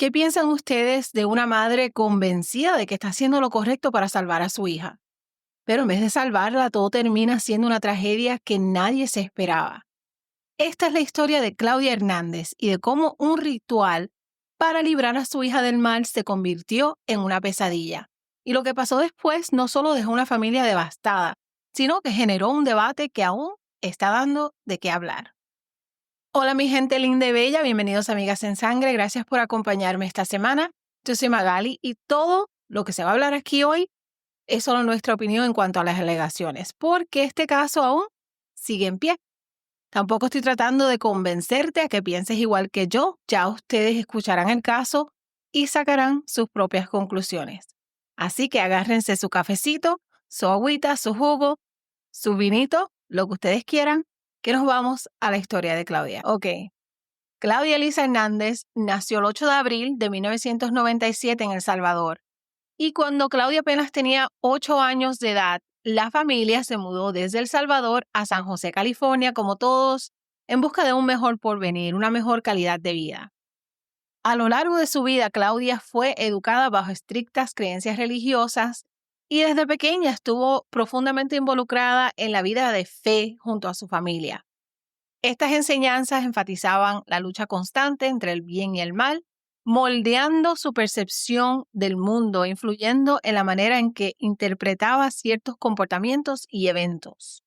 ¿Qué piensan ustedes de una madre convencida de que está haciendo lo correcto para salvar a su hija? Pero en vez de salvarla, todo termina siendo una tragedia que nadie se esperaba. Esta es la historia de Claudia Hernández y de cómo un ritual para librar a su hija del mal se convirtió en una pesadilla. Y lo que pasó después no solo dejó una familia devastada, sino que generó un debate que aún está dando de qué hablar. Hola mi gente linda y bella, bienvenidos a Amigas en Sangre, gracias por acompañarme esta semana. Yo soy Magali y todo lo que se va a hablar aquí hoy es solo nuestra opinión en cuanto a las alegaciones, porque este caso aún sigue en pie. Tampoco estoy tratando de convencerte a que pienses igual que yo, ya ustedes escucharán el caso y sacarán sus propias conclusiones. Así que agárrense su cafecito, su agüita, su jugo, su vinito, lo que ustedes quieran, que nos vamos a la historia de Claudia. Ok. Claudia Elisa Hernández nació el 8 de abril de 1997 en El Salvador. Y cuando Claudia apenas tenía 8 años de edad, la familia se mudó desde El Salvador a San José, California, como todos, en busca de un mejor porvenir, una mejor calidad de vida. A lo largo de su vida, Claudia fue educada bajo estrictas creencias religiosas y desde pequeña estuvo profundamente involucrada en la vida de fe junto a su familia. Estas enseñanzas enfatizaban la lucha constante entre el bien y el mal, moldeando su percepción del mundo, influyendo en la manera en que interpretaba ciertos comportamientos y eventos.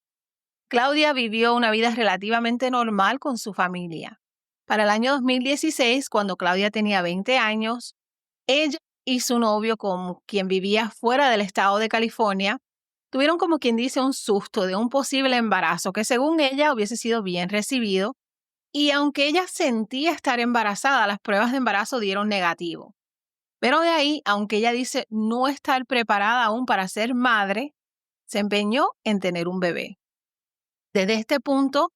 Claudia vivió una vida relativamente normal con su familia. Para el año 2016, cuando Claudia tenía 20 años, ella y su novio, con quien vivía fuera del estado de California, tuvieron como quien dice un susto de un posible embarazo que según ella hubiese sido bien recibido y aunque ella sentía estar embarazada, las pruebas de embarazo dieron negativo. Pero de ahí, aunque ella dice no estar preparada aún para ser madre, se empeñó en tener un bebé. Desde este punto,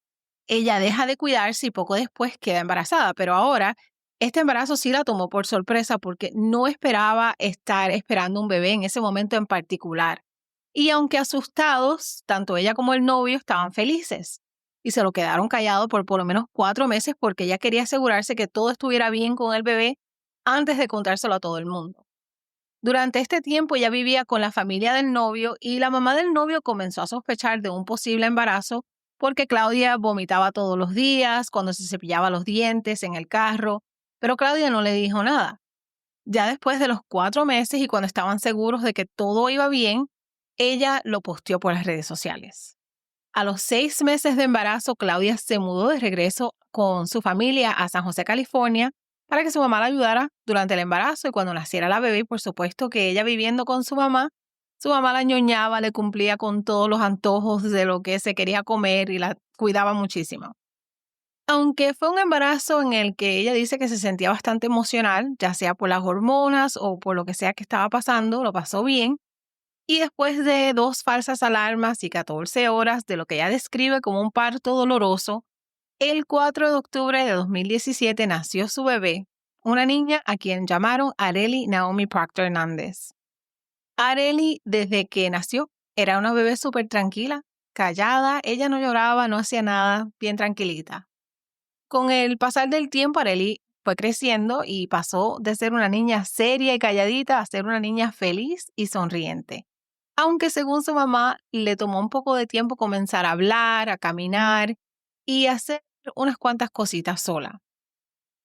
ella deja de cuidarse y poco después queda embarazada, pero ahora este embarazo sí la tomó por sorpresa porque no esperaba estar esperando un bebé en ese momento en particular. Y aunque asustados, tanto ella como el novio estaban felices y se lo quedaron callado por lo menos 4 meses porque ella quería asegurarse que todo estuviera bien con el bebé antes de contárselo a todo el mundo. Durante este tiempo ella vivía con la familia del novio y la mamá del novio comenzó a sospechar de un posible embarazo porque Claudia vomitaba todos los días, cuando se cepillaba los dientes, en el carro, pero Claudia no le dijo nada. Ya después de los 4 meses y cuando estaban seguros de que todo iba bien, ella lo posteó por las redes sociales. A los 6 meses de embarazo, Claudia se mudó de regreso con su familia a San José, California, para que su mamá la ayudara durante el embarazo y cuando naciera la bebé. Y por supuesto que ella viviendo con su mamá la ñoñaba, le cumplía con todos los antojos de lo que se quería comer y la cuidaba muchísimo. Aunque fue un embarazo en el que ella dice que se sentía bastante emocional, ya sea por las hormonas o por lo que sea que estaba pasando, lo pasó bien. Y después de 2 falsas alarmas y 14 horas de lo que ella describe como un parto doloroso, el 4 de octubre de 2017 nació su bebé, una niña a quien llamaron Arely Naomi Proctor Hernández. Arely, desde que nació, era una bebé súper tranquila, callada, ella no lloraba, no hacía nada, bien tranquilita. Con el pasar del tiempo, Arely fue creciendo y pasó de ser una niña seria y calladita a ser una niña feliz y sonriente. Aunque según su mamá, le tomó un poco de tiempo comenzar a hablar, a caminar y a hacer unas cuantas cositas sola.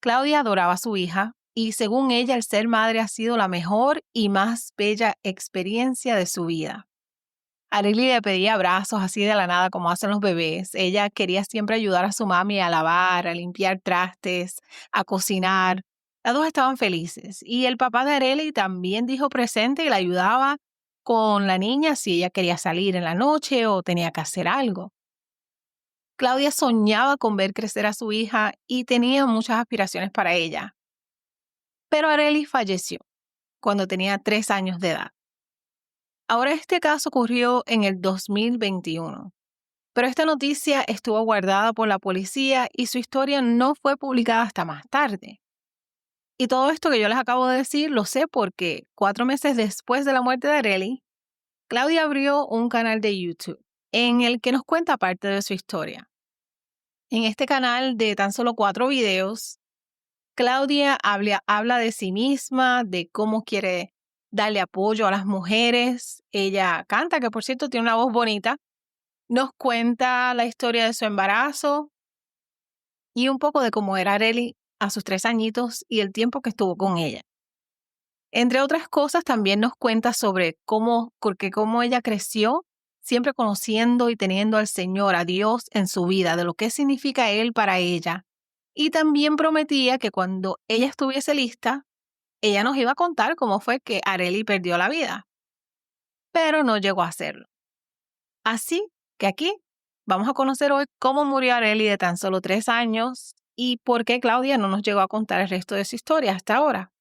Claudia adoraba a su hija y según ella, el ser madre ha sido la mejor y más bella experiencia de su vida. Arely le pedía abrazos así de la nada como hacen los bebés. Ella quería siempre ayudar a su mami a lavar, a limpiar trastes, a cocinar. Las dos estaban felices. Y el papá de Arely también dijo presente y la ayudaba con la niña si ella quería salir en la noche o tenía que hacer algo. Claudia soñaba con ver crecer a su hija y tenía muchas aspiraciones para ella. Pero Arely falleció cuando tenía 3 años de edad. Ahora este caso ocurrió en el 2021, pero esta noticia estuvo guardada por la policía y su historia no fue publicada hasta más tarde. Y todo esto que yo les acabo de decir lo sé porque 4 meses después de la muerte de Arely, Claudia abrió un canal de YouTube en el que nos cuenta parte de su historia. En este canal de tan solo 4 videos, Claudia habla de sí misma, de cómo quiere darle apoyo a las mujeres. Ella canta, que por cierto tiene una voz bonita. Nos cuenta la historia de su embarazo y un poco de cómo era Arely a sus 3 añitos y el tiempo que estuvo con ella. Entre otras cosas, también nos cuenta sobre cómo ella creció, siempre conociendo y teniendo al Señor, a Dios en su vida, de lo que significa Él para ella. Y también prometía que cuando ella estuviese lista, ella nos iba a contar cómo fue que Arely perdió la vida, pero no llegó a hacerlo. Así que aquí vamos a conocer hoy cómo murió Arely de tan solo 3 años y por qué Claudia no nos llegó a contar el resto de su historia hasta ahora.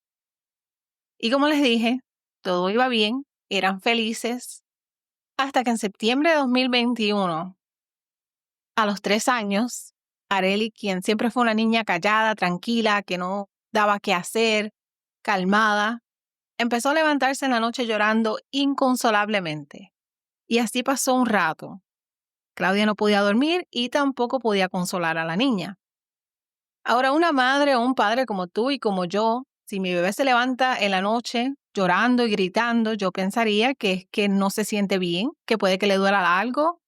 Y como les dije, todo iba bien, eran felices, hasta que en septiembre de 2021, a los 3 años, Arely, quien siempre fue una niña callada, tranquila, que no daba qué hacer, calmada, empezó a levantarse en la noche llorando inconsolablemente. Y así pasó un rato. Claudia no podía dormir y tampoco podía consolar a la niña. Ahora, una madre o un padre como tú y como yo, si mi bebé se levanta en la noche llorando y gritando, yo pensaría que es que no se siente bien, que puede que le duela algo,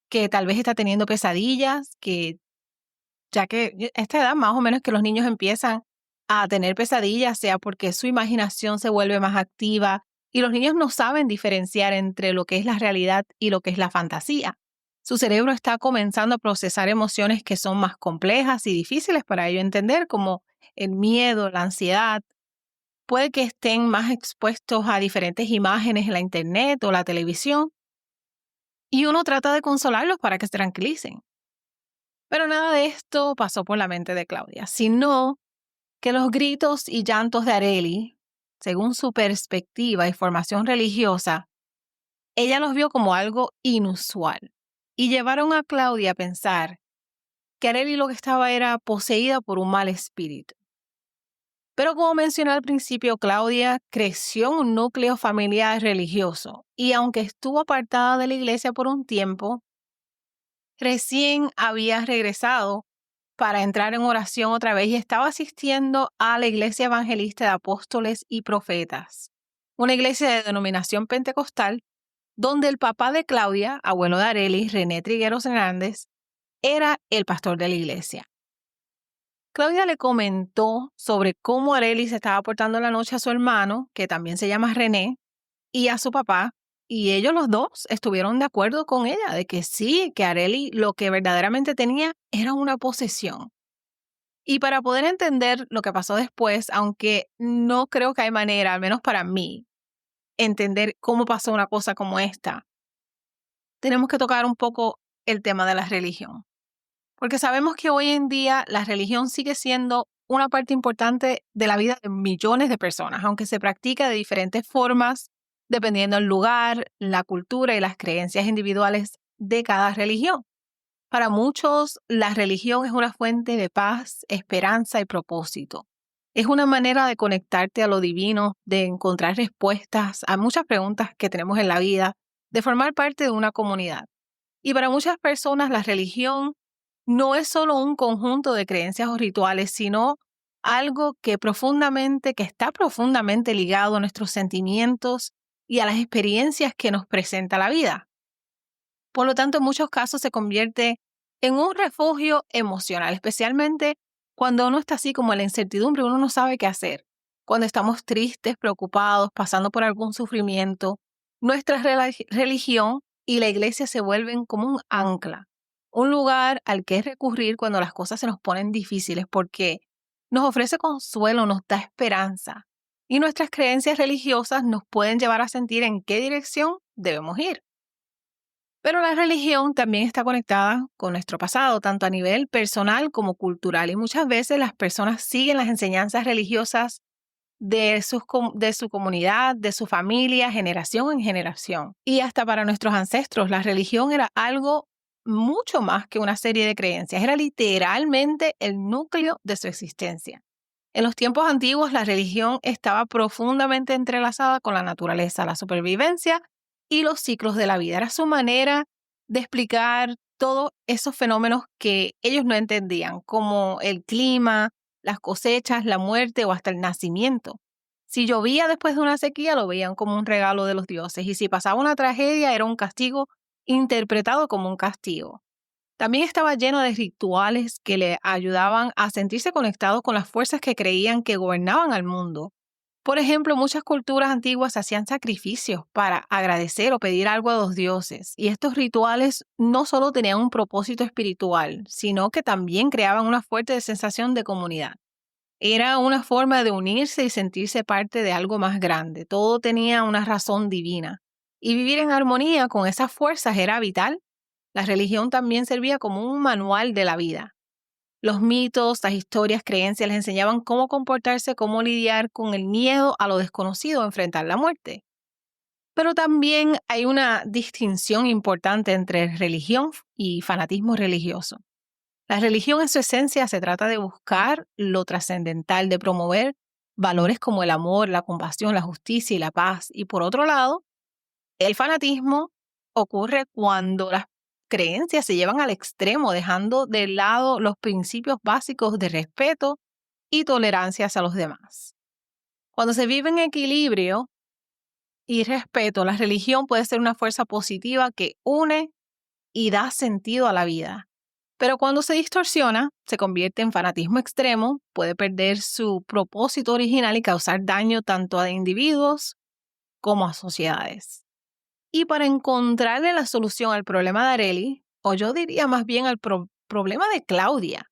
que tal vez está teniendo pesadillas, que ya que esta edad más o menos que los niños empiezan a tener pesadillas, sea porque su imaginación se vuelve más activa y los niños no saben diferenciar entre lo que es la realidad y lo que es la fantasía. Su cerebro está comenzando a procesar emociones que son más complejas y difíciles para ello entender, como el miedo, la ansiedad. Puede que estén más expuestos a diferentes imágenes en la internet o la televisión y uno trata de consolarlos para que se tranquilicen. Pero nada de esto pasó por la mente de Claudia, sino que los gritos y llantos de Arely, según su perspectiva y formación religiosa, ella los vio como algo inusual y llevaron a Claudia a pensar que Arely lo que estaba era poseída por un mal espíritu. Pero como mencioné al principio, Claudia creció en un núcleo familiar religioso y aunque estuvo apartada de la iglesia por un tiempo, recién había regresado para entrar en oración otra vez y estaba asistiendo a la Iglesia Evangelista de Apóstoles y Profetas, una iglesia de denominación pentecostal donde el papá de Claudia, abuelo de Arely, René Trigueros Hernández, era el pastor de la iglesia. Claudia le comentó sobre cómo Arely se estaba portando la noche a su hermano, que también se llama René, y a su papá, y ellos los dos estuvieron de acuerdo con ella de que sí, que Arely lo que verdaderamente tenía era una posesión. Y para poder entender lo que pasó después, aunque no creo que hay manera, al menos para mí, entender cómo pasó una cosa como esta, tenemos que tocar un poco el tema de la religión. Porque sabemos que hoy en día la religión sigue siendo una parte importante de la vida de millones de personas, aunque se practica de diferentes formas, dependiendo del lugar, la cultura y las creencias individuales de cada religión. Para muchos, la religión es una fuente de paz, esperanza y propósito. Es una manera de conectarte a lo divino, de encontrar respuestas a muchas preguntas que tenemos en la vida, de formar parte de una comunidad. Y para muchas personas, la religión no es solo un conjunto de creencias o rituales, sino algo que está profundamente ligado a nuestros sentimientos y a las experiencias que nos presenta la vida. Por lo tanto, en muchos casos se convierte en un refugio emocional, especialmente cuando uno está así como en la incertidumbre, uno no sabe qué hacer. Cuando estamos tristes, preocupados, pasando por algún sufrimiento, nuestra religión y la iglesia se vuelven como un ancla, un lugar al que recurrir cuando las cosas se nos ponen difíciles porque nos ofrece consuelo, nos da esperanza y nuestras creencias religiosas nos pueden llevar a sentir en qué dirección debemos ir. Pero la religión también está conectada con nuestro pasado, tanto a nivel personal como cultural, y muchas veces las personas siguen las enseñanzas religiosas de su comunidad, de su familia, generación en generación. Y hasta para nuestros ancestros, la religión era algo mucho más que una serie de creencias, era literalmente el núcleo de su existencia. En los tiempos antiguos, la religión estaba profundamente entrelazada con la naturaleza, la supervivencia y los ciclos de la vida. Era su manera de explicar todos esos fenómenos que ellos no entendían, como el clima, las cosechas, la muerte o hasta el nacimiento. Si llovía después de una sequía, lo veían como un regalo de los dioses, y si pasaba una tragedia, era un castigo interpretado como un castigo. También estaba lleno de rituales que le ayudaban a sentirse conectados con las fuerzas que creían que gobernaban al mundo. Por ejemplo, muchas culturas antiguas hacían sacrificios para agradecer o pedir algo a los dioses, y estos rituales no solo tenían un propósito espiritual, sino que también creaban una fuerte sensación de comunidad. Era una forma de unirse y sentirse parte de algo más grande. Todo tenía una razón divina. Y vivir en armonía con esas fuerzas era vital. La religión también servía como un manual de la vida. Los mitos, las historias, creencias les enseñaban cómo comportarse, cómo lidiar con el miedo a lo desconocido, enfrentar la muerte. Pero también hay una distinción importante entre religión y fanatismo religioso. La religión en su esencia se trata de buscar lo trascendental, de promover valores como el amor, la compasión, la justicia y la paz. Y por otro lado, el fanatismo ocurre cuando las creencias se llevan al extremo, dejando de lado los principios básicos de respeto y tolerancia hacia los demás. Cuando se vive en equilibrio y respeto, la religión puede ser una fuerza positiva que une y da sentido a la vida. Pero cuando se distorsiona, se convierte en fanatismo extremo, puede perder su propósito original y causar daño tanto a individuos como a sociedades. Y para encontrarle la solución al problema de Arely, o yo diría más bien al problema de Claudia,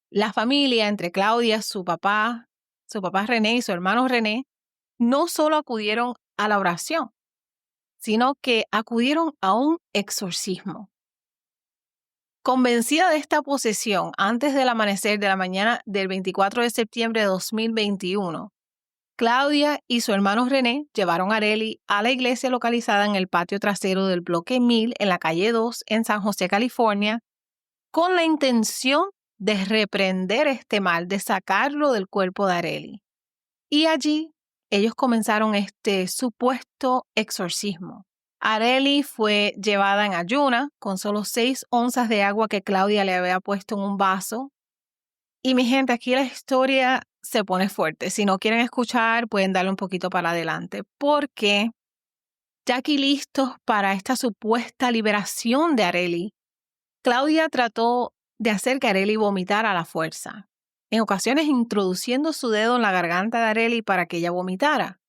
la familia entre Claudia, su papá René y su hermano René, no solo acudieron a la oración, sino que acudieron a un exorcismo. Convencida de esta posesión, antes del amanecer de la mañana del 24 de septiembre de 2021, Claudia y su hermano René llevaron a Arely a la iglesia localizada en el patio trasero del bloque 1000 en la calle 2 en San José, California, con la intención de reprender este mal, de sacarlo del cuerpo de Arely. Y allí ellos comenzaron este supuesto exorcismo. Arely fue llevada en ayuna con solo 6 onzas de agua que Claudia le había puesto en un vaso. Y mi gente, aquí la historia se pone fuerte. Si no quieren escuchar, pueden darle un poquito para adelante, porque ya aquí listos para esta supuesta liberación de Arely, Claudia trató de hacer que Arely vomitara a la fuerza, en ocasiones introduciendo su dedo en la garganta de Arely para que ella vomitara.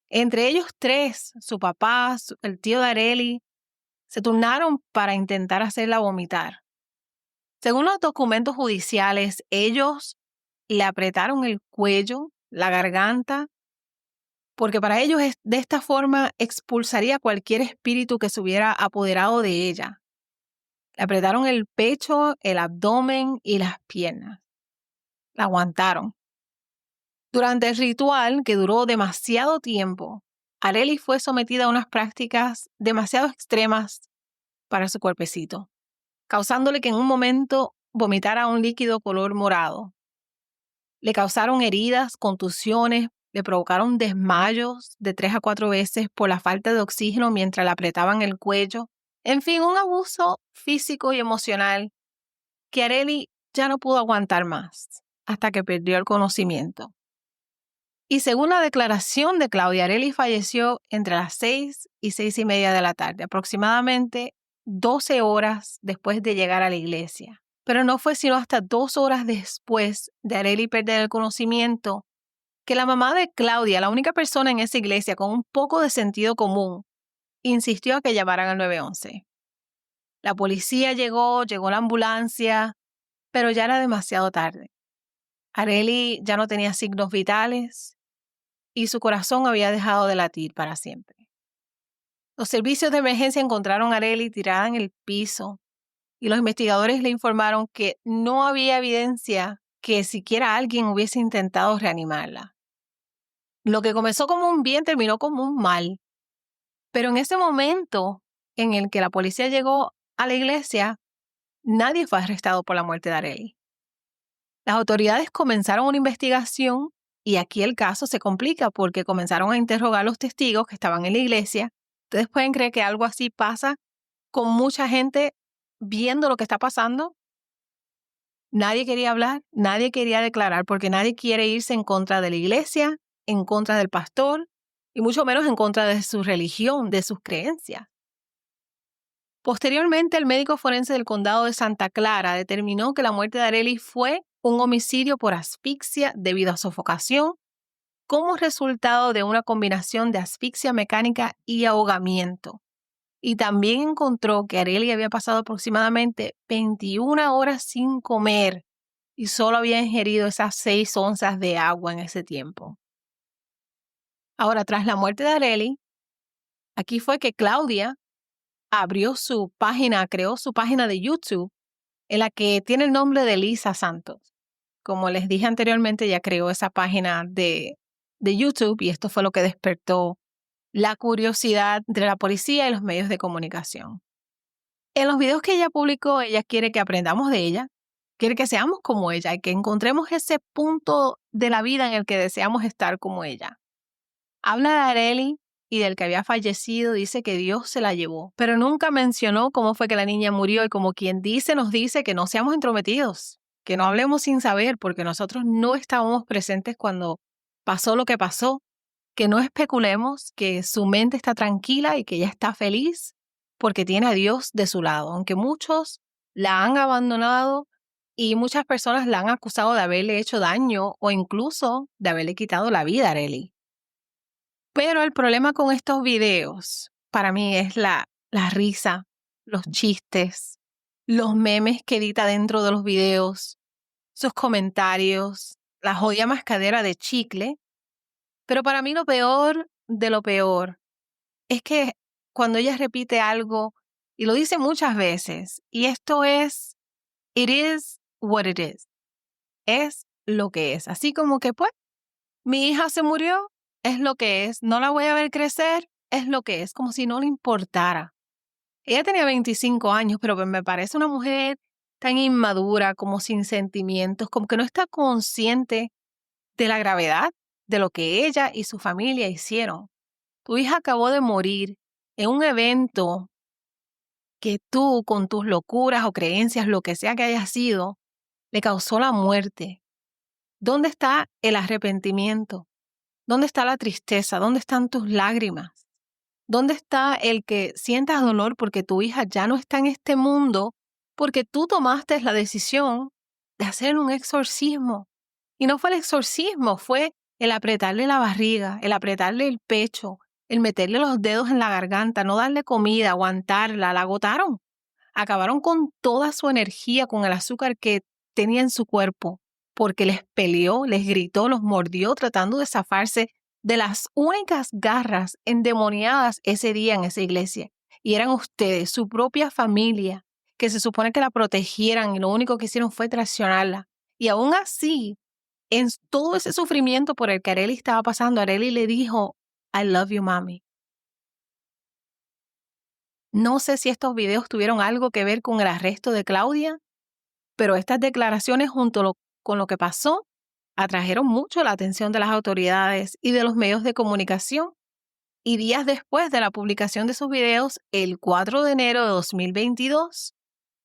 Entre ellos tres, su papá, el tío de Arely, se turnaron para intentar hacerla vomitar. Según los documentos judiciales, ellos le apretaron el cuello, la garganta, porque para ellos de esta forma expulsaría cualquier espíritu que se hubiera apoderado de ella. Le apretaron el pecho, el abdomen y las piernas. La aguantaron. Durante el ritual, que duró demasiado tiempo, Arely fue sometida a unas prácticas demasiado extremas para su cuerpecito, causándole que en un momento vomitara un líquido color morado. Le causaron heridas, contusiones, le provocaron desmayos de 3 a 4 veces por la falta de oxígeno mientras le apretaban el cuello. En fin, un abuso físico y emocional que Arely ya no pudo aguantar más hasta que perdió el conocimiento. Y según la declaración de Claudia, Arely falleció entre las 6 y 6:30 de la tarde, aproximadamente 12 horas después de llegar a la iglesia. Pero no fue sino hasta 2 horas después de Arely perder el conocimiento que la mamá de Claudia, la única persona en esa iglesia con un poco de sentido común, insistió a que llamaran al 911. La policía llegó la ambulancia, pero ya era demasiado tarde. Arely ya no tenía signos vitales y su corazón había dejado de latir para siempre. Los servicios de emergencia encontraron a Arely tirada en el piso y los investigadores le informaron que no había evidencia que siquiera alguien hubiese intentado reanimarla. Lo que comenzó como un bien terminó como un mal. Pero en ese momento en el que la policía llegó a la iglesia, nadie fue arrestado por la muerte de Arely. Las autoridades comenzaron una investigación y aquí el caso se complica porque comenzaron a interrogar a los testigos que estaban en la iglesia. ¿Ustedes pueden creer que algo así pasa con mucha gente viendo lo que está pasando? Nadie quería hablar, nadie quería declarar, porque nadie quiere irse en contra de la iglesia, en contra del pastor, y mucho menos en contra de su religión, de sus creencias. Posteriormente, el médico forense del condado de Santa Clara determinó que la muerte de Arely fue un homicidio por asfixia debido a sofocación, como resultado de una combinación de asfixia mecánica y ahogamiento. Y también encontró que Arely había pasado aproximadamente 21 horas sin comer y solo había ingerido esas 6 onzas de agua en ese tiempo. Ahora, tras la muerte de Arely, aquí fue que Claudia creó su página de YouTube en la que tiene el nombre de Lisa Santos. Como les dije anteriormente, ella creó esa página de YouTube y esto fue lo que despertó la curiosidad entre la policía y los medios de comunicación. En los videos que ella publicó, ella quiere que aprendamos de ella, quiere que seamos como ella y que encontremos ese punto de la vida en el que deseamos estar como ella. Habla de Arely y del que había fallecido, dice que Dios se la llevó, pero nunca mencionó cómo fue que la niña murió y como quien dice, nos dice que no seamos entrometidos, que no hablemos sin saber porque nosotros no estábamos presentes cuando pasó lo que pasó, que no especulemos, que su mente está tranquila y que ella está feliz porque tiene a Dios de su lado, aunque muchos la han abandonado y muchas personas la han acusado de haberle hecho daño o incluso de haberle quitado la vida a Arely. Pero el problema con estos videos para mí es la risa, los chistes, los memes que edita dentro de los videos, sus comentarios, la jodida mascadera de chicle. Pero para mí lo peor de lo peor es que cuando ella repite algo, y lo dice muchas veces, y esto es, it is what it is, es lo que es. Así como que pues, mi hija se murió, es lo que es, no la voy a ver crecer, es lo que es, como si no le importara. Ella tenía 25 años, pero me parece una mujer tan inmadura, como sin sentimientos, como que no está consciente de la gravedad de lo que ella y su familia hicieron. Tu hija acabó de morir en un evento que tú, con tus locuras o creencias, lo que sea que haya sido, le causó la muerte. ¿Dónde está el arrepentimiento? ¿Dónde está la tristeza? ¿Dónde están tus lágrimas? ¿Dónde está el que sientas dolor porque tu hija ya no está en este mundo porque tú tomaste la decisión de hacer un exorcismo? Y no fue el exorcismo, fue el apretarle la barriga, el apretarle el pecho, el meterle los dedos en la garganta, no darle comida, aguantarla, la agotaron. Acabaron con toda su energía, con el azúcar que tenía en su cuerpo, porque les peleó, les gritó, los mordió tratando de zafarse de las únicas garras endemoniadas ese día en esa iglesia. Y eran ustedes, su propia familia, que se supone que la protegieran y lo único que hicieron fue traicionarla. Y aún así, en todo ese sufrimiento por el que Arely estaba pasando, Arely le dijo, I love you, mami. No sé si estos videos tuvieron algo que ver con el arresto de Claudia, pero estas declaraciones con lo que pasó atrajeron mucho la atención de las autoridades y de los medios de comunicación. Y días después de la publicación de sus videos, el 4 de enero de 2022,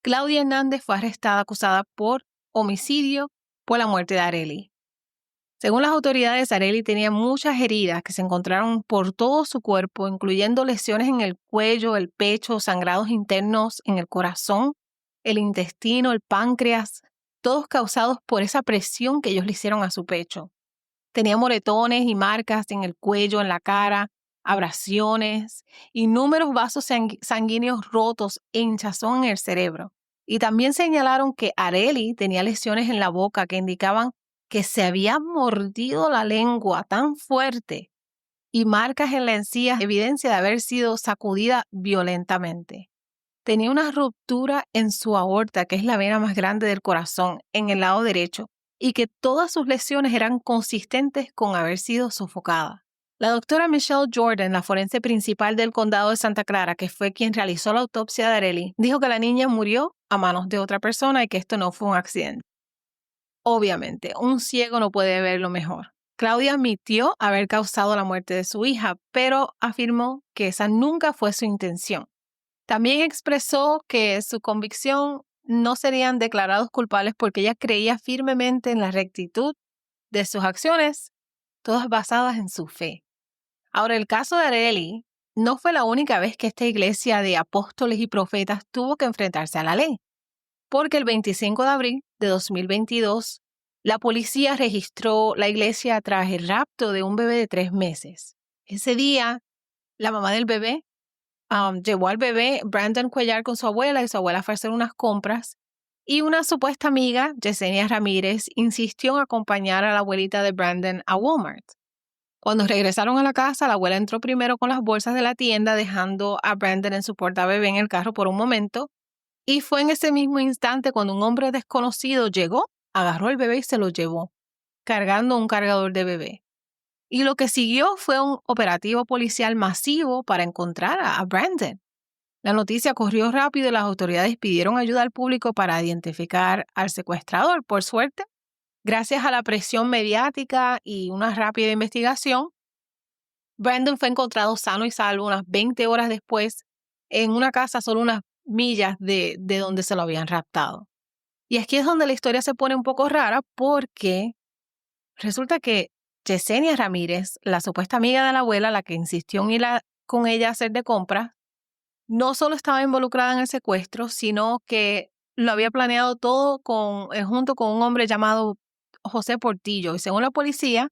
Claudia Hernández fue arrestada acusada por homicidio por la muerte de Arely. Según las autoridades, Arely tenía muchas heridas que se encontraron por todo su cuerpo, incluyendo lesiones en el cuello, el pecho, sangrados internos en el corazón, el intestino, el páncreas, todos causados por esa presión que ellos le hicieron a su pecho. Tenía moretones y marcas en el cuello, en la cara, abrasiones, inúmeros vasos sanguíneos rotos e hinchazón en el cerebro. Y también señalaron que Arely tenía lesiones en la boca que indicaban que se había mordido la lengua tan fuerte y marcas en la encía, evidencia de haber sido sacudida violentamente. Tenía una ruptura en su aorta, que es la vena más grande del corazón, en el lado derecho, y que todas sus lesiones eran consistentes con haber sido sofocada. La doctora Michelle Jordan, la forense principal del condado de Santa Clara, que fue quien realizó la autopsia de Arely, dijo que la niña murió a manos de otra persona y que esto no fue un accidente. Obviamente, un ciego no puede ver lo mejor. Claudia admitió haber causado la muerte de su hija, pero afirmó que esa nunca fue su intención. También expresó que su convicción no serían declarados culpables porque ella creía firmemente en la rectitud de sus acciones, todas basadas en su fe. Ahora, el caso de Arely no fue la única vez que esta iglesia de apóstoles y profetas tuvo que enfrentarse a la ley, porque el 25 de abril de 2022, la policía registró la iglesia tras el rapto de un bebé de 3 meses. Ese día, la mamá del bebé llevó al bebé Brandon Cuellar con su abuela y su abuela fue a hacer unas compras y una supuesta amiga, Yesenia Ramírez, insistió en acompañar a la abuelita de Brandon a Walmart. Cuando regresaron a la casa, la abuela entró primero con las bolsas de la tienda, dejando a Brandon en su portabebé en el carro por un momento, y fue en ese mismo instante cuando un hombre desconocido llegó, agarró el bebé y se lo llevó, cargando un cargador de bebé. Y lo que siguió fue un operativo policial masivo para encontrar a Brandon. La noticia corrió rápido y las autoridades pidieron ayuda al público para identificar al secuestrador. Por suerte, gracias a la presión mediática y una rápida investigación, Brandon fue encontrado sano y salvo unas 20 horas después en una casa solo unas millas de donde se lo habían raptado. Y aquí es donde la historia se pone un poco rara porque resulta que Yesenia Ramírez, la supuesta amiga de la abuela, la que insistió en ir con ella a hacer de compras, no solo estaba involucrada en el secuestro, sino que lo había planeado todo junto con un hombre llamado José Portillo. Y según la policía,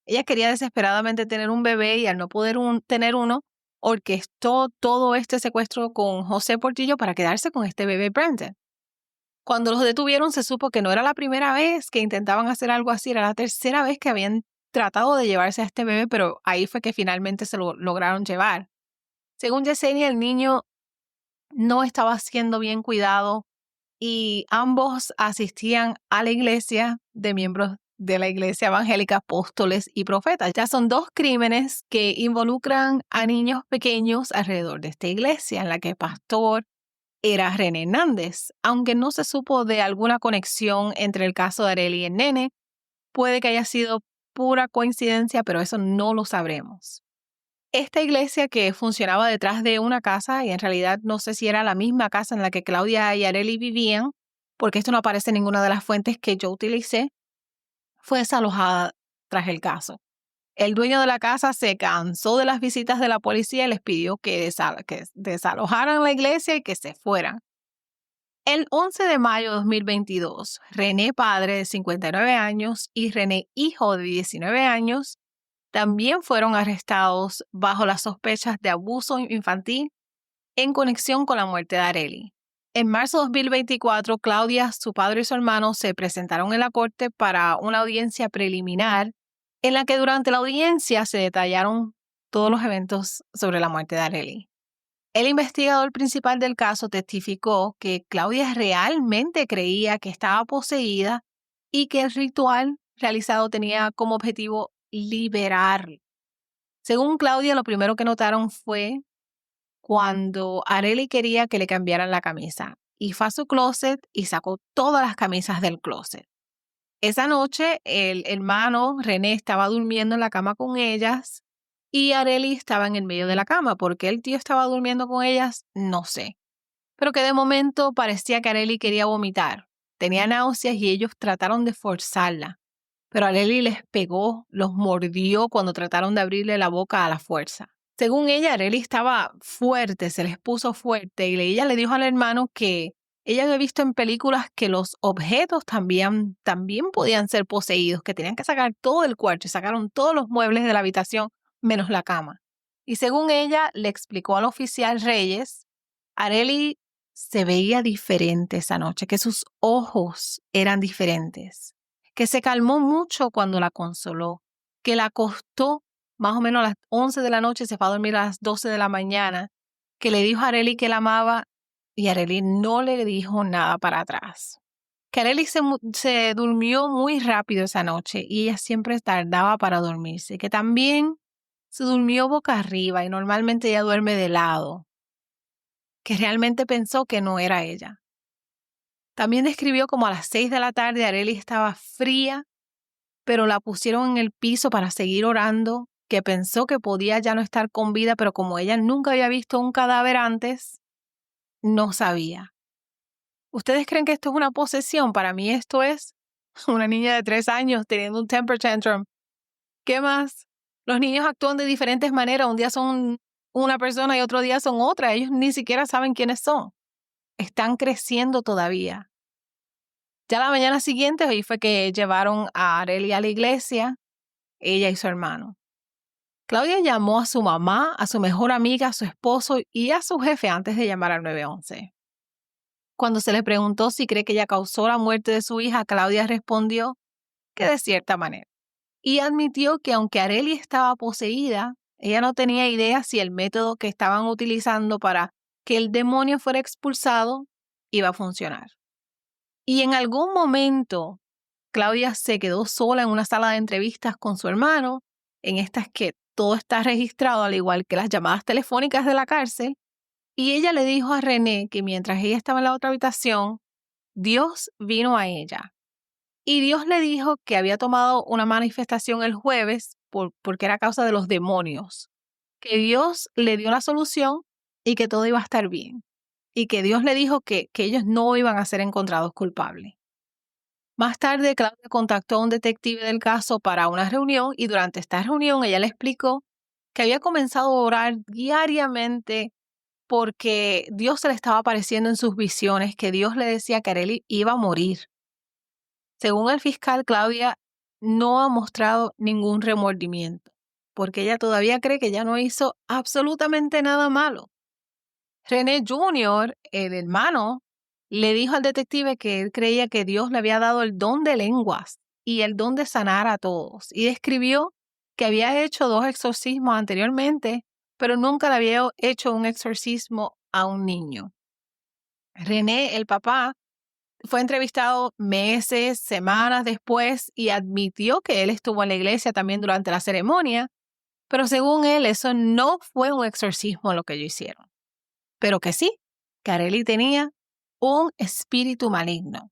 ella quería desesperadamente tener un bebé y al no poder tener uno, orquestó todo este secuestro con José Portillo para quedarse con este bebé Brandon. Cuando los detuvieron se supo que no era la primera vez que intentaban hacer algo así, era la tercera vez que habían tratado de llevarse a este bebé, pero ahí fue que finalmente se lo lograron llevar. Según Yesenia, el niño no estaba siendo bien cuidado y ambos asistían a la iglesia de miembros de la iglesia evangélica, apóstoles y profetas. Ya son 2 crímenes que involucran a niños pequeños alrededor de esta iglesia en la que el pastor era René Hernández. Aunque no se supo de alguna conexión entre el caso de Arely y el nene, puede que haya sido pura coincidencia, pero eso no lo sabremos. Esta iglesia que funcionaba detrás de una casa, y en realidad no sé si era la misma casa en la que Claudia y Arely vivían, porque esto no aparece en ninguna de las fuentes que yo utilicé, fue desalojada tras el caso. El dueño de la casa se cansó de las visitas de la policía y les pidió que desalojaran la iglesia y que se fueran. El 11 de mayo de 2022, René padre de 59 años y René hijo de 19 años también fueron arrestados bajo las sospechas de abuso infantil en conexión con la muerte de Arely. En marzo de 2024, Claudia, su padre y su hermano se presentaron en la corte para una audiencia preliminar en la que durante la audiencia se detallaron todos los eventos sobre la muerte de Arely. El investigador principal del caso testificó que Claudia realmente creía que estaba poseída y que el ritual realizado tenía como objetivo liberarla. Según Claudia, lo primero que notaron fue cuando Arely quería que le cambiaran la camisa y fue a su closet y sacó todas las camisas del closet. Esa noche el hermano René estaba durmiendo en la cama con ellas y Arely estaba en el medio de la cama. ¿Por qué el tío estaba durmiendo con ellas? No sé. Pero que de momento parecía que Arely quería vomitar. Tenía náuseas y ellos trataron de forzarla. Pero Arely les pegó, los mordió cuando trataron de abrirle la boca a la fuerza. Según ella, Arely estaba fuerte, se les puso fuerte y ella le dijo al hermano que ella había visto en películas que los objetos también podían ser poseídos, que tenían que sacar todo el cuarto y sacaron todos los muebles de la habitación menos la cama. Y según ella le explicó al oficial Reyes, Arely se veía diferente esa noche, que sus ojos eran diferentes, que se calmó mucho cuando la consoló, que la acostó más o menos a las 11 de la noche y se fue a dormir a las 12 de la mañana, que le dijo a Arely que la amaba y Arely no le dijo nada para atrás. Que Arely se durmió muy rápido esa noche y ella siempre tardaba para dormirse, que también se durmió boca arriba y normalmente ella duerme de lado, que realmente pensó que no era ella. También describió como a las 6 de la tarde Arely estaba fría, pero la pusieron en el piso para seguir orando, que pensó que podía ya no estar con vida, pero como ella nunca había visto un cadáver antes, no sabía. ¿Ustedes creen que esto es una posesión? Para mí esto es una niña de 3 años teniendo un temper tantrum. ¿Qué más? Los niños actúan de diferentes maneras. Un día son una persona y otro día son otra. Ellos ni siquiera saben quiénes son. Están creciendo todavía. Ya la mañana siguiente, hoy fue que llevaron a Arely a la iglesia, ella y su hermano. Claudia llamó a su mamá, a su mejor amiga, a su esposo y a su jefe antes de llamar al 911. Cuando se le preguntó si cree que ella causó la muerte de su hija, Claudia respondió que de cierta manera. Y admitió que aunque Arely estaba poseída, ella no tenía idea si el método que estaban utilizando para que el demonio fuera expulsado iba a funcionar. Y en algún momento, Claudia se quedó sola en una sala de entrevistas con su hermano, en estas que todo está registrado, al igual que las llamadas telefónicas de la cárcel, y ella le dijo a René que mientras ella estaba en la otra habitación, Dios vino a ella. Y Dios le dijo que había tomado una manifestación el jueves porque era causa de los demonios, que Dios le dio la solución y que todo iba a estar bien, y que Dios le dijo que ellos no iban a ser encontrados culpables. Más tarde, Claudia contactó a un detective del caso para una reunión y durante esta reunión ella le explicó que había comenzado a orar diariamente porque Dios se le estaba apareciendo en sus visiones, que Dios le decía que Arely iba a morir. Según el fiscal, Claudia no ha mostrado ningún remordimiento, porque ella todavía cree que ya no hizo absolutamente nada malo. René Jr., el hermano, le dijo al detective que él creía que Dios le había dado el don de lenguas y el don de sanar a todos, y describió que había hecho 2 exorcismos anteriormente, pero nunca le había hecho un exorcismo a un niño. René, el papá, fue entrevistado meses, semanas después y admitió que él estuvo en la iglesia también durante la ceremonia, pero según él eso no fue un exorcismo lo que ellos hicieron. Pero que sí, que Arely tenía un espíritu maligno.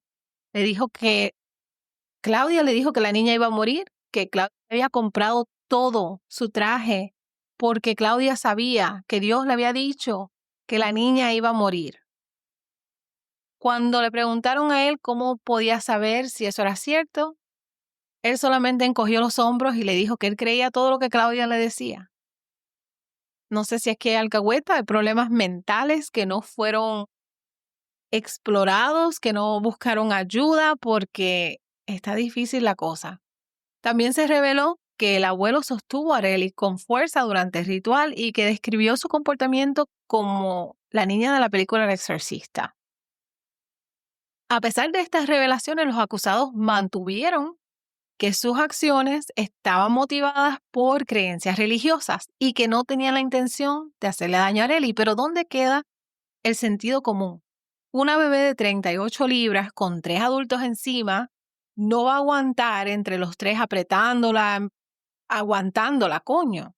Claudia le dijo que la niña iba a morir, que Claudia había comprado todo su traje porque Claudia sabía que Dios le había dicho que la niña iba a morir. Cuando le preguntaron a él cómo podía saber si eso era cierto, él solamente encogió los hombros y le dijo que él creía todo lo que Claudia le decía. No sé si es que hay alcahueta, hay problemas mentales que no fueron explorados, que no buscaron ayuda porque está difícil la cosa. También se reveló que el abuelo sostuvo a Arely con fuerza durante el ritual y que describió su comportamiento como la niña de la película El Exorcista. A pesar de estas revelaciones, los acusados mantuvieron que sus acciones estaban motivadas por creencias religiosas y que no tenían la intención de hacerle daño a Arely. Pero ¿dónde queda el sentido común? Una bebé de 38 libras con 3 adultos encima no va a aguantar entre los 3 apretándola, aguantándola, coño.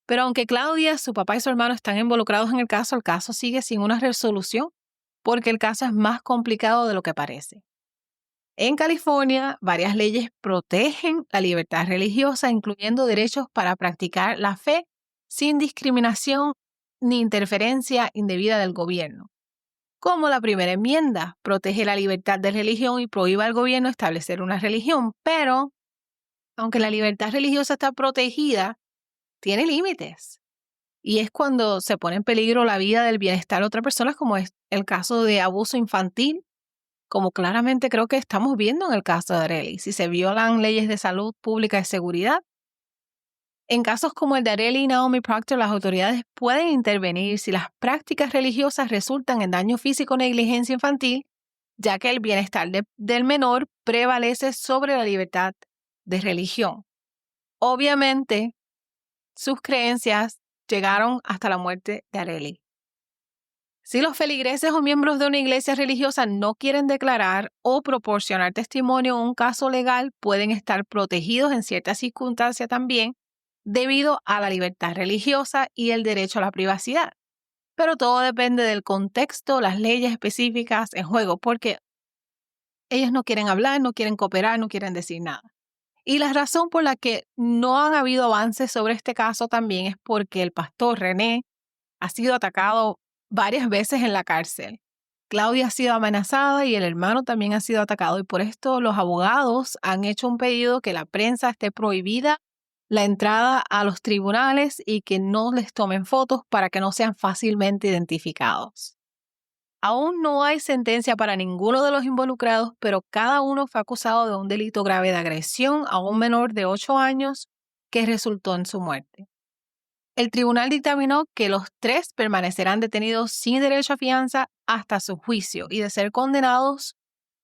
Pero aunque Claudia, su papá y su hermano están involucrados en el caso sigue sin una resolución porque el caso es más complicado de lo que parece. En California, varias leyes protegen la libertad religiosa, incluyendo derechos para practicar la fe sin discriminación ni interferencia indebida del gobierno. Como la primera enmienda, protege la libertad de religión y prohíbe al gobierno establecer una religión, pero aunque la libertad religiosa está protegida, tiene límites. Y es cuando se pone en peligro la vida del bienestar de otras personas, como es el caso de abuso infantil, como claramente creo que estamos viendo en el caso de Arely, si se violan leyes de salud pública y seguridad. En casos como el de Arely y Naomi Proctor, las autoridades pueden intervenir si las prácticas religiosas resultan en daño físico o negligencia infantil, ya que el bienestar del menor prevalece sobre la libertad de religión. Obviamente, sus creencias llegaron hasta la muerte de Arely. Si los feligreses o miembros de una iglesia religiosa no quieren declarar o proporcionar testimonio en un caso legal, pueden estar protegidos en ciertas circunstancias también debido a la libertad religiosa y el derecho a la privacidad. Pero todo depende del contexto, las leyes específicas en juego, porque ellos no quieren hablar, no quieren cooperar, no quieren decir nada. Y la razón por la que no han habido avances sobre este caso también es porque el pastor René ha sido atacado varias veces en la cárcel. Claudia ha sido amenazada y el hermano también ha sido atacado y por esto los abogados han hecho un pedido que la prensa esté prohibida la entrada a los tribunales y que no les tomen fotos para que no sean fácilmente identificados. Aún no hay sentencia para ninguno de los involucrados, pero cada uno fue acusado de un delito grave de agresión a un menor de 8 años que resultó en su muerte. El tribunal dictaminó que los 3 permanecerán detenidos sin derecho a fianza hasta su juicio y de ser condenados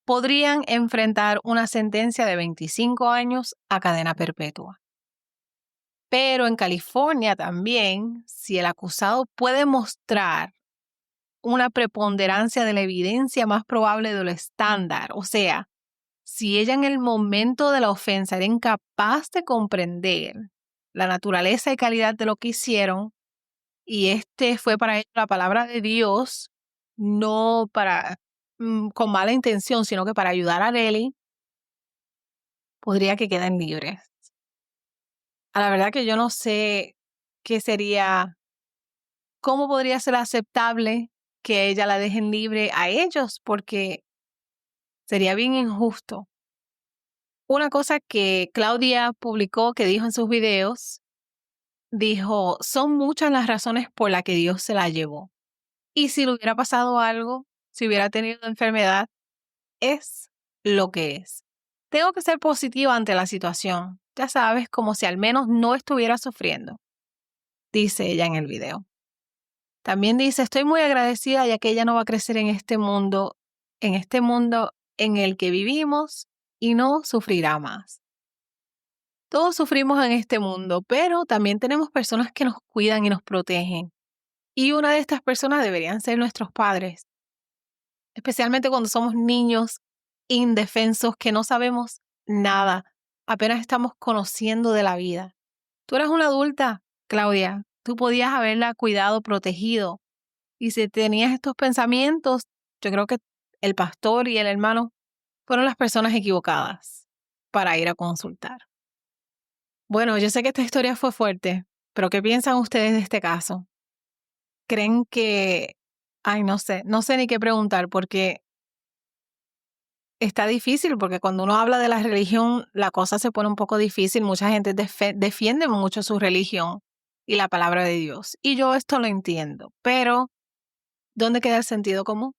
podrían enfrentar una sentencia de 25 años a cadena perpetua. Pero en California también, si el acusado puede mostrar una preponderancia de la evidencia más probable de lo estándar, o sea, si ella en el momento de la ofensa era incapaz de comprender la naturaleza y calidad de lo que hicieron, y fue para ella la palabra de Dios, no para con mala intención, sino que para ayudar a Nelly, podría que queden libres. A la verdad que yo no sé cómo podría ser aceptable que ella la dejen libre a ellos, porque sería bien injusto. Una cosa que Claudia publicó, que dijo en sus videos, dijo, son muchas las razones por las que Dios se la llevó. Y si le hubiera pasado algo, si hubiera tenido enfermedad, es lo que es. Tengo que ser positiva ante la situación, ya sabes, como si al menos no estuviera sufriendo, dice ella en el video. También dice, estoy muy agradecida ya que ella no va a crecer en este mundo en el que vivimos y no sufrirá más. Todos sufrimos en este mundo, pero también tenemos personas que nos cuidan y nos protegen. Y una de estas personas deberían ser nuestros padres, especialmente cuando somos niños indefensos que no sabemos nada, apenas estamos conociendo de la vida. Tú eras una adulta, Claudia, tú podías haberla cuidado, protegido. Y si tenías estos pensamientos, yo creo que el pastor y el hermano fueron las personas equivocadas para ir a consultar. Bueno, yo sé que esta historia fue fuerte, pero ¿qué piensan ustedes de este caso? ¿Creen que, no sé ni qué preguntar porque está difícil, porque cuando uno habla de la religión, la cosa se pone un poco difícil. Mucha gente defiende mucho su religión y la palabra de Dios. Y yo esto lo entiendo, pero ¿dónde queda el sentido común?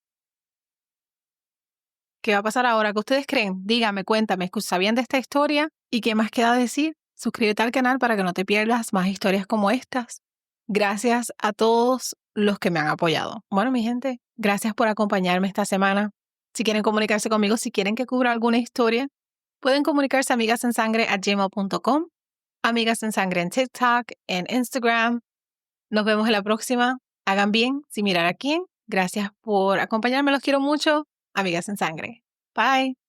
¿Qué va a pasar ahora? ¿Qué ustedes creen? Dígame, cuéntame, ¿sabían de esta historia? ¿Y qué más queda decir? Suscríbete al canal para que no te pierdas más historias como estas. Gracias a todos los que me han apoyado. Bueno, mi gente, gracias por acompañarme esta semana. Si quieren comunicarse conmigo, si quieren que cubra alguna historia, pueden comunicarse a amigasensangre@gmail.com, Amigas en Sangre en TikTok, en Instagram. Nos vemos en la próxima. Hagan bien, sin mirar a quién. Gracias por acompañarme, los quiero mucho. Amigas en Sangre. Bye.